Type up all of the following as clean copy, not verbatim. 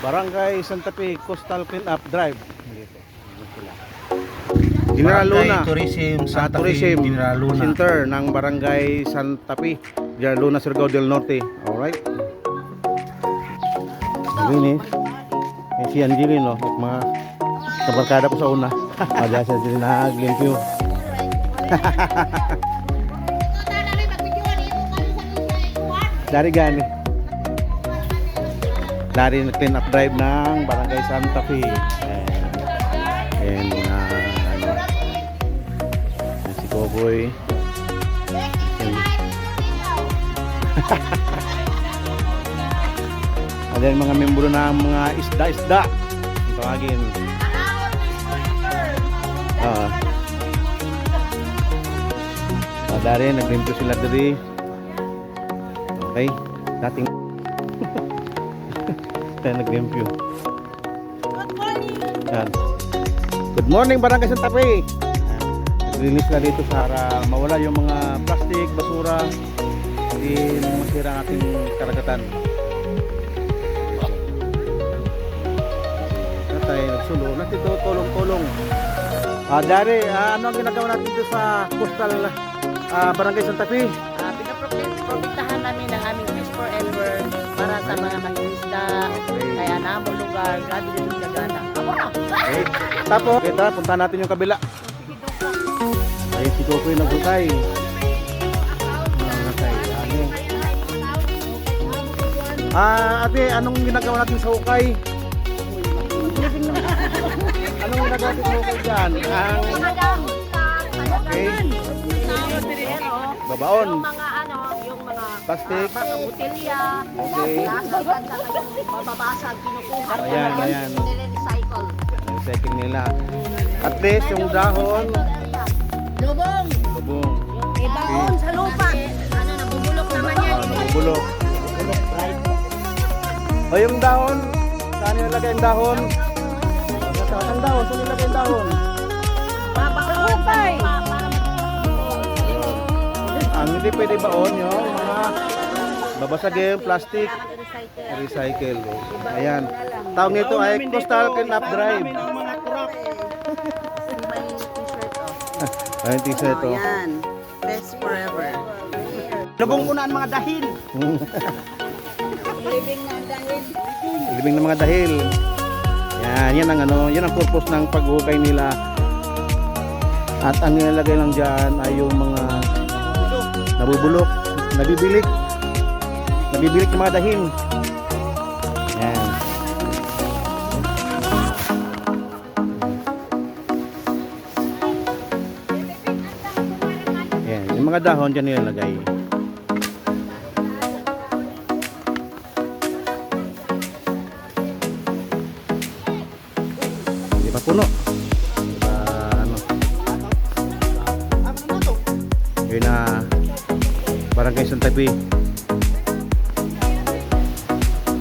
Barangay Santa Fe Coastal Cleanup Drive. Dito. General Luna Tourism Santa Fe Tourism General Luna. Center ng Barangay Santa Fe, General Luna, Surigao del Norte. Alright. Linis. Si Angelin, no? At mga kabarkada ko sa una. Madya siya din naglimpyo. Dari gani. Dari clean up drive ng Barangay Santa Fe. And ano, si Koboy. Ada yung mga membro ng mga isda-isda. Ang tawagin. Dari naglimpyo sila diri. Okay, dating tayo naglimpyo. Yan. Good morning Barangay Santa Fe. Naglinis na dito para mawala yung mga plastic, basura, hindi masira ang ating karagatan. Tayo nagsulo natin ito, tulong-tulong. Dari, ano ang ginagawa natin dito sa coastal Barangay Santa Fe? Pinaprotektahan namin ang aming Fish Forever para sa mga mangingisda. Kaya namang lugar, grabe din yung gagana. Okay. Tapos, kita, punta natin yung kabila. Ay, si Kokoy nagbukay. Ate, anong ginagawa natin sa ukay? Anong ginagawa natin sa ukay dyan? Okay. Babaon. Yung mga yung mga Plastic. botelya, Okay. mababasag, kinukuha. Ayan. Nire-recycle. Recycling nila. At least yung dahon. Lubong! Bubong. Ibaon sa lupa. Nabubulok naman yan. Bulok. O yung dahon. Saan nilagay yung dahon? Saan ang dahon? Saan nilagay yung dahon? Babakupay! Ang hindi pwede baon yung mga babasagin, plastic, recycle. Ayan. Tawag nito ay Coastal Cleanup Drive. Ayun, t-shirt to. Ayan. Best forever. Lubong ko na ang mga dahil. Libing ng mga dahil. Yan ang yan ang purpose ng paghukay nila. At ang nilalagay lang diyan ay yung mga nabubulok, nabibilik ng mga dahil. Yan. Yan, yung mga dahon diyan nilalagay. Di ba puno? Di ba ano? Yun na Barangay Santa Fe.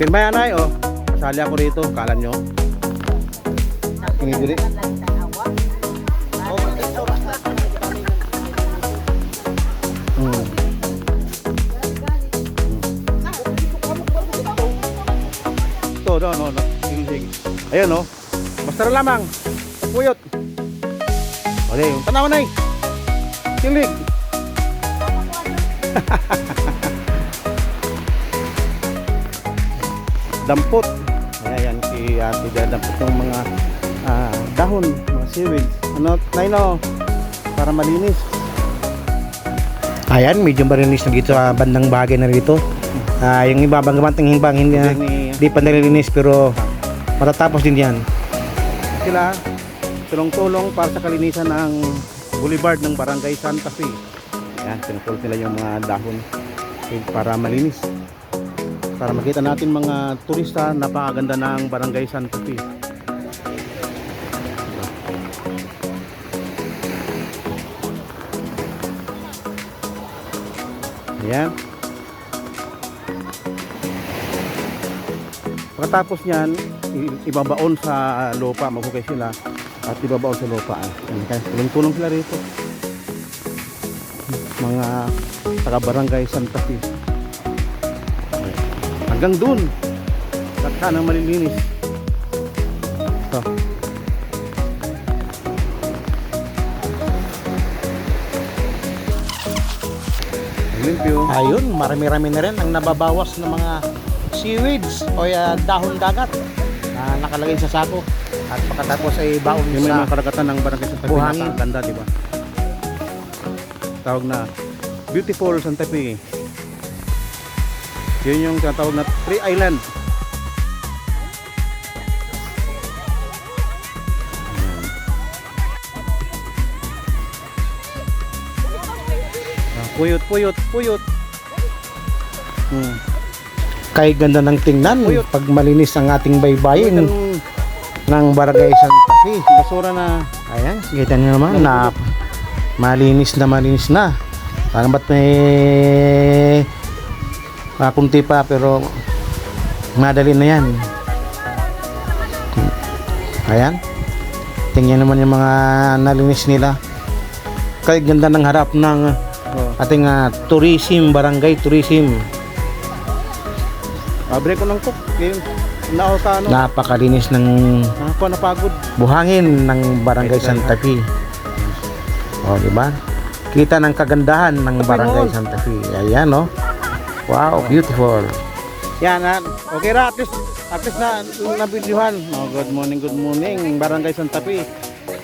Pirma yan ay, oh. Kasali ako rito, kala nyo. Hingi dili. Ito, no. Ayun, no. Basta na lamang. Puyot. O, yung tanawan ay. Kilig. Dampot. Ayan si Ate dampot ng mga dahon, mga seaweed. Ano, Naino, para malinis. Ayan, medyo marinis na dito sa bandang bagay na rito. Yung iba banggamanting himbang hindi pa nalilinis pero matatapos din yan. Sila tulong-tulong para sa kalinisan ng boulevard ng Barangay Santa Fe. Ayan, pinupulot nila yung mga dahon para malinis. Para makita natin mga turista, napakaganda ng Barangay Santa Fe. Ayan. Pagkatapos niyan, ibabaon sa lupa, maghukay sila at ibabaon sa lupa. Kaya tulong-tulong sila rito. Mga taga Barangay Santa Fe. Hanggang dun Saan ang malilinis. Ito. Limpyo. Ayun, marami-rami na rin ang nababawas ng mga seaweeds o dahon dagat na nakalagay sa sako. At pagkatapos ay baon Yung may sa mga karagatan ng barangay Santa Fe. buhangin. Napakaganda, di ba? Tawag na Beautiful Santa Fe. Yun yung tinatawag na Tree Island. Ayan. Puyot, puyot, puyot. kay ganda ng tingnan Uyot. pag malinis ang ating baybayin Yung ng Barangay Santa Fe. basura na. Ayan, kita nyo naman na malinis na malinis na. Parang ba't may kunti pa pero madali na yan. Ayan. Tingnan naman yung mga nalinis nila. Kay ganda ng harap ng ating tourism, barangay tourism. Break ko ng cook. Nao sa ano. Napakalinis ng Ako napagod. buhangin ng Barangay Santa Fe. O, di ba? Kita ng kagandahan ng Barangay Santa Fe. Ayan, no? Wow, beautiful. Yan, okay ra, at least na videohan. Oh, good morning, Barangay Santa Fe.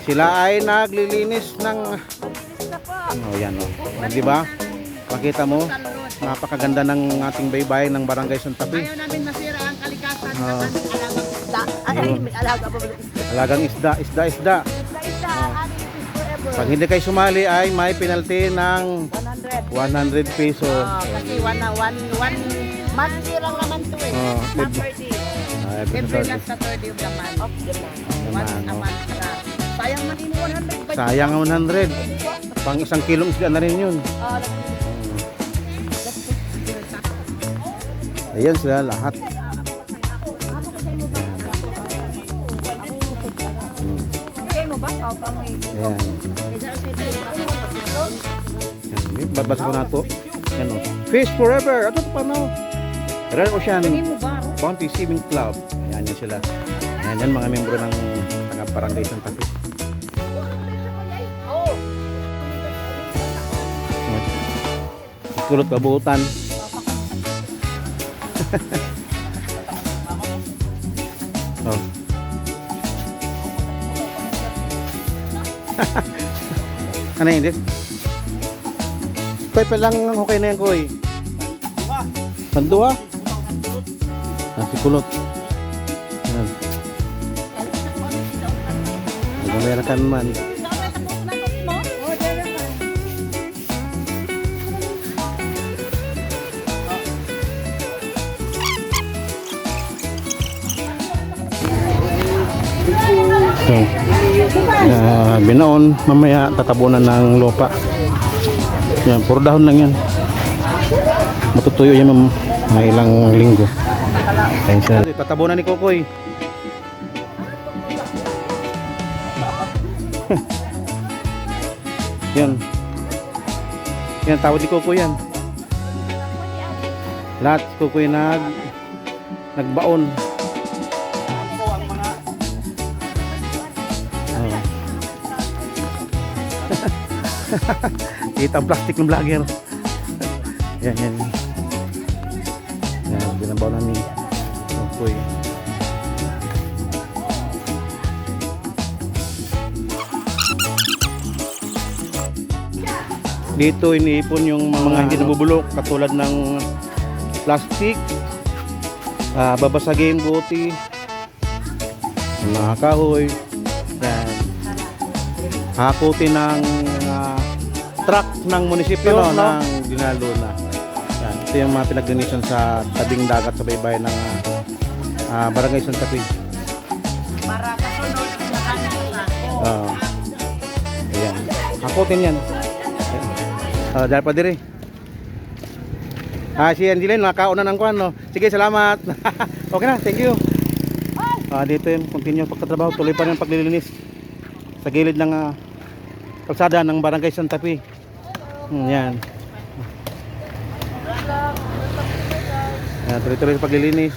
Sila ay naglilinis ng yan, di ba? Makita mo, napakaganda ng ating baybayin ng Barangay Santa Fe. Ayaw namin masira ang kalikasan ng Oo. aming alagang isda. Ay, may alaga pa ba? Alagang isda. Isda, ating is forever. Pag hindi kayo sumali ay may penalty ng 100. 100 pesos. Kasi one month lang naman to eh. Oh, Not per day. Every last Saturday of the month. Once a month na. Sayang man din 100 ba? Sayang ang 100. Pang 1 kilong isda na rin yun. Ayan sila lahat. Ayan. Ayan. Babasa ko na ito. Ayan o. Fish forever. Ito pa na. Real Ocean Bounty Swimming Club. Ayan yan sila. Ayan yan mga membro ng Barangay Santa Fe. Kulot kabuutan. Oh. Ano yun, Des? Koy pa lang okay na yan, Koy. Sandua? Si kulot. Ayan. Nagkamerakan man. Binaon, mamaya tatabunan ng lupa. Yan, puro dahon lang yan. Matutuyo yan mga ilang linggo. Ayun siya. Tatabunan ni Kokoy. Yan. Yan, tawad ni Kokoy yan. Lahat si Kokoy nagbaon. Kita ang plastic ng vlogger. Yan. Yan, binabaw na ni Kokoy. Dito iniipon yung mga hindi nabubulok katulad ng plastic, babasagin buti, mga kahoy. Yan. Hakutin ng truck ng munisipyo ng Dinaluna. Yan. Ito yung mga pinag-donation sa tabing dagat sa baybayin ng Barangay Santa Fe. Para kasunod sa kanila. Ayan. Hakutin yan. Dahil pa diri. Si Angeline, nakauna ng kwan, no? Sige, salamat. Okay na, thank you. Dito yun, continue pagkatrabaho. Tuloy pa rin ang paglilinis sa gilid ng kalsada ng Barangay Santa Fe. Yan. Tuloy-tuloy sa paglilinis.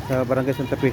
sa Barangay Santa Fe.